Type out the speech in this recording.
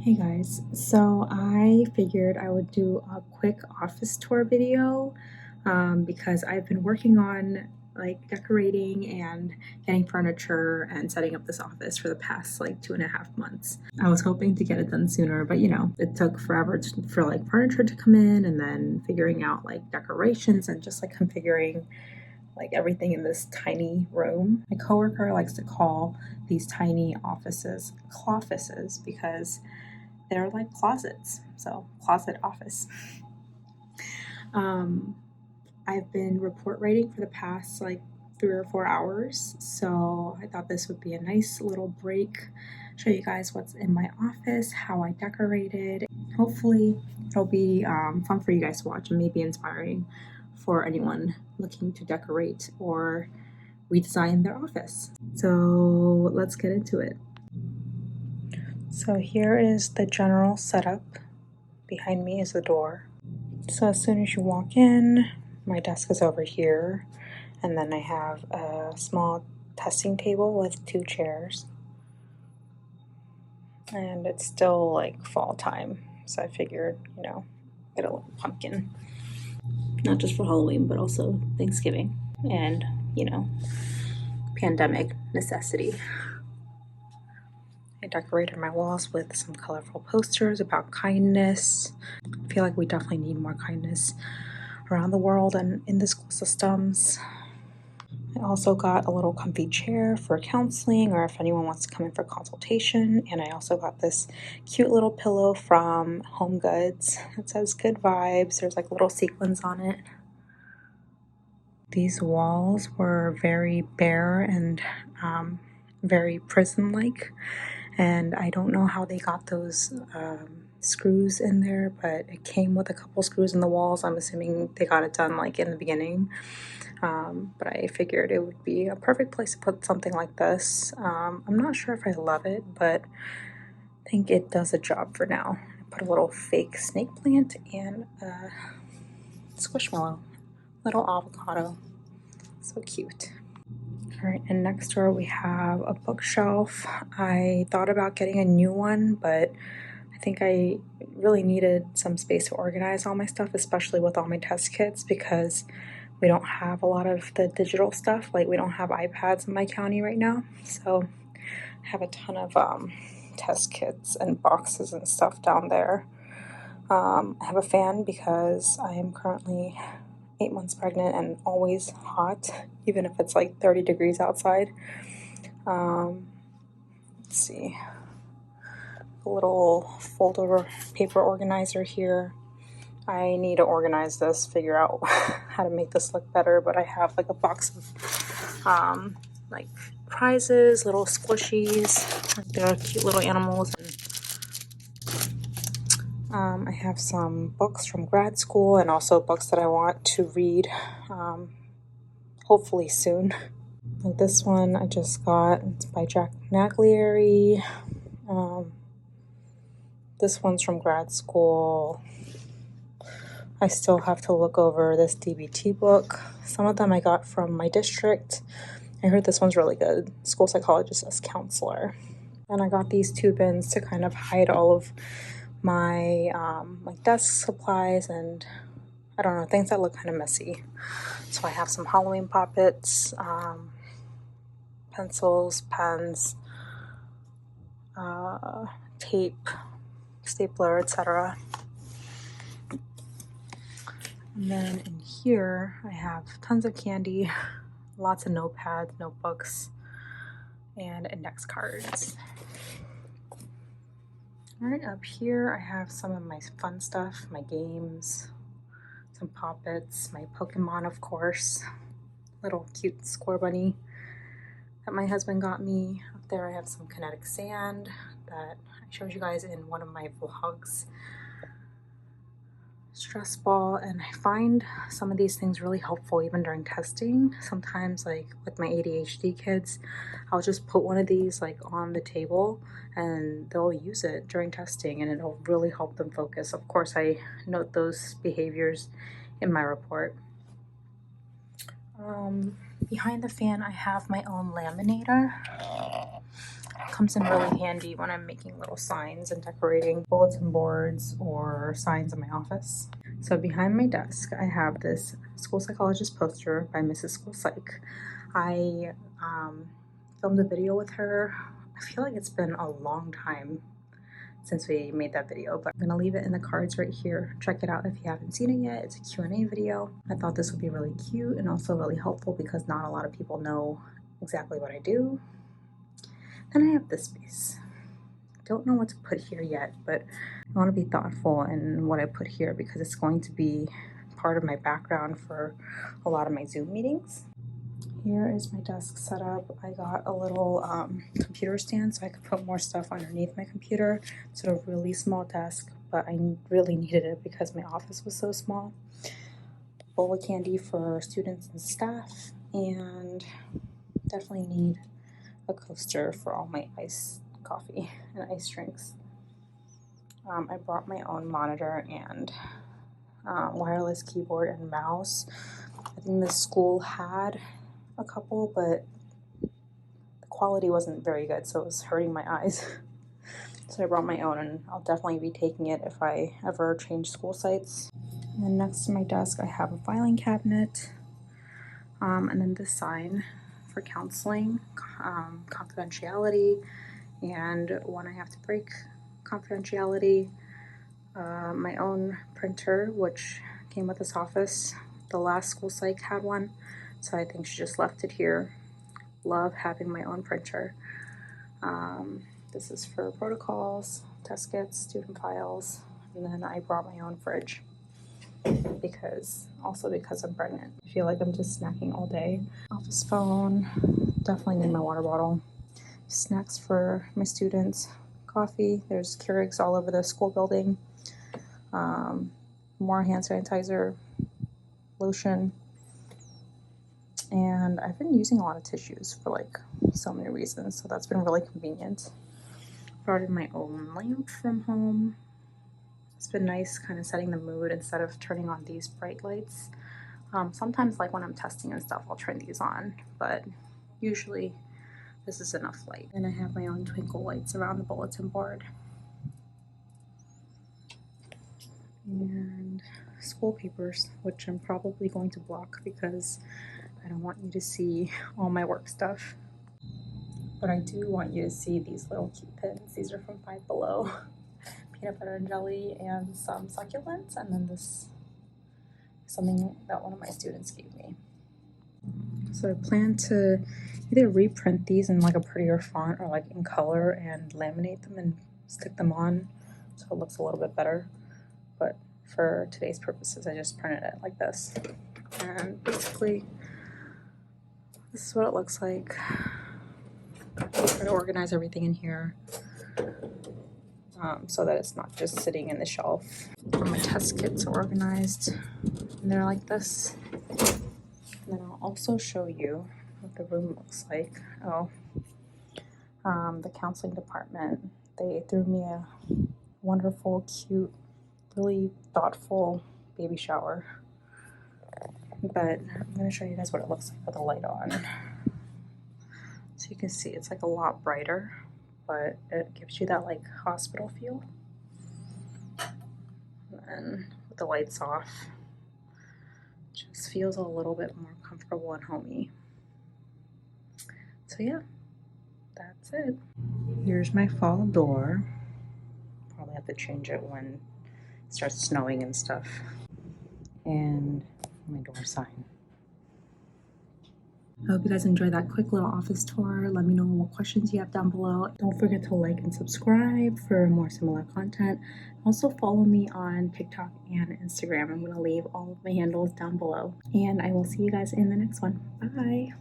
Hey guys, so I figured I would do a quick office tour video because I've been working on decorating and getting furniture and setting up this office for the past 2.5 months. I was hoping to get it done sooner, but it took forever for furniture to come in and then figuring out decorations and just configuring everything in this tiny room. My coworker likes to call these tiny offices cloffices because they're like closets, so closet office. I've been report writing for the past 3 or 4 hours, so I thought this would be a nice little break, show you guys what's in my office, how I decorated. Hopefully it'll be fun for you guys to watch and maybe inspiring for anyone looking to decorate or redesign their office. So let's get into it. So here is the general setup. Behind me is the door. So as soon as you walk in, my desk is over here, and then I have a small testing table with 2 chairs. And it's still fall time, so I figured, get a little pumpkin. Not just for Halloween, but also Thanksgiving and, pandemic necessity. I decorated my walls with some colorful posters about kindness. I feel like we definitely need more kindness around the world and in the school systems. I also got a little comfy chair for counseling or if anyone wants to come in for consultation. And I also got this cute little pillow from Home Goods. It says good vibes. There's little sequins on it. These walls were very bare and very prison-like. And I don't know how they got those screws in there, but it came with a couple screws in the walls. I'm assuming they got it done in the beginning. But I figured it would be a perfect place to put something like this. I'm not sure if I love it, but I think it does a job for now. I put a little fake snake plant and a squishmallow, little avocado. So cute. Alright, and next door we have a bookshelf. I thought about getting a new one, but I think I really needed some space to organize all my stuff, especially with all my test kits, because we don't have a lot of the digital stuff. We don't have iPads in my county right now, so I have a ton of test kits and boxes and stuff down there. I have a fan because I am currently 8 months pregnant and always hot, even if it's 30 degrees outside. Let's see, a little folder paper organizer here. I need to organize this, figure out how to make this look better, but I have a box of prizes, little squishies. They're cute little animals. I have some books from grad school and also books that I want to read hopefully soon. This one I just got, it's by Jack Naglieri. This one's from grad school. I still have to look over this DBT book. Some of them I got from my district. I heard this one's really good, School Psychologist as Counselor. And I got these 2 bins to kind of hide all of my desk supplies and I don't know, things that look kind of messy. So I have some Halloween poppets, pencils, pens, tape, stapler, etc. And then in here I have tons of candy, lots of notepads, notebooks, and index cards. Right up here I have some of my fun stuff, my games, some poppets, my Pokemon of course, little cute square bunny that my husband got me. Up there I have some kinetic sand that I showed you guys in one of my vlogs. Stress ball, and I find some of these things really helpful even during testing. Sometimes with my ADHD kids, I'll just put one of these on the table and they'll use it during testing and it'll really help them focus. Of course, I note those behaviors in my report. Behind the fan I have my own laminator. Comes in really handy when I'm making little signs and decorating bulletin boards or signs in my office. So behind my desk, I have this School Psychologist poster by Mrs. School Psych. I filmed a video with her. I feel like it's been a long time since we made that video, but I'm gonna leave it in the cards right here. Check it out if you haven't seen it yet. It's a Q&A video. I thought this would be really cute and also really helpful because not a lot of people know exactly what I do. Then I have this space. Don't know what to put here yet, but I want to be thoughtful in what I put here because it's going to be part of my background for a lot of my Zoom meetings. Here is my desk setup. I got a little computer stand so I could put more stuff underneath my computer. It's a really small desk, but I really needed it because my office was so small. Bowl of candy for students and staff, and definitely need a coaster for all my iced coffee and iced drinks. I brought my own monitor and wireless keyboard and mouse. I think the school had a couple, but the quality wasn't very good, so it was hurting my eyes. So I brought my own, and I'll definitely be taking it if I ever change school sites. And then next to my desk, I have a filing cabinet, and then this sign for counseling, confidentiality, and when I have to break confidentiality. My own printer, which came with this office. The last school psych had one, so I think she just left it here. Love having my own printer. This is for protocols, test kits, student files, and then I brought my own fridge because I'm pregnant. I feel like I'm just snacking all day. Office phone, definitely need my water bottle. Snacks for my students, coffee. There's Keurigs all over the school building. More hand sanitizer, lotion, and I've been using a lot of tissues for like so many reasons, so that's been really convenient. Brought in my own lamp from home. It's been nice kind of setting the mood instead of turning on these bright lights. Sometimes like when I'm testing and stuff, I'll turn these on, but usually this is enough light. And I have my own twinkle lights around the bulletin board. And school papers, which I'm probably going to block because I don't want you to see all my work stuff. But I do want you to see these little cute pins. These are from Five Below. Peanut butter and jelly and some succulents, and then this something that one of my students gave me. So I plan to either reprint these in like a prettier font or like in color and laminate them and stick them on so it looks a little bit better. But for today's purposes, I just printed it like this. And basically, this is what it looks like. I'll try to organize everything in here so that it's not just sitting in the shelf. For my test kits are organized, and they're like this. And then I'll also show you what the room looks like. The counseling department, they threw me a wonderful, cute, really thoughtful baby shower. But I'm going to show you guys what it looks like with the light on. So you can see it's like a lot brighter, but it gives you that like hospital feel. And then with the lights off, it just feels a little bit more comfortable and homey. So yeah, that's it. Here's my fall door. Probably have to change it when it starts snowing and stuff. And my door sign. I hope you guys enjoyed that quick little office tour. Let me know what questions you have down below. Don't forget to like and subscribe for more similar content. Also follow me on TikTok and Instagram. I'm going to leave all of my handles down below. And I will see you guys in the next one. Bye!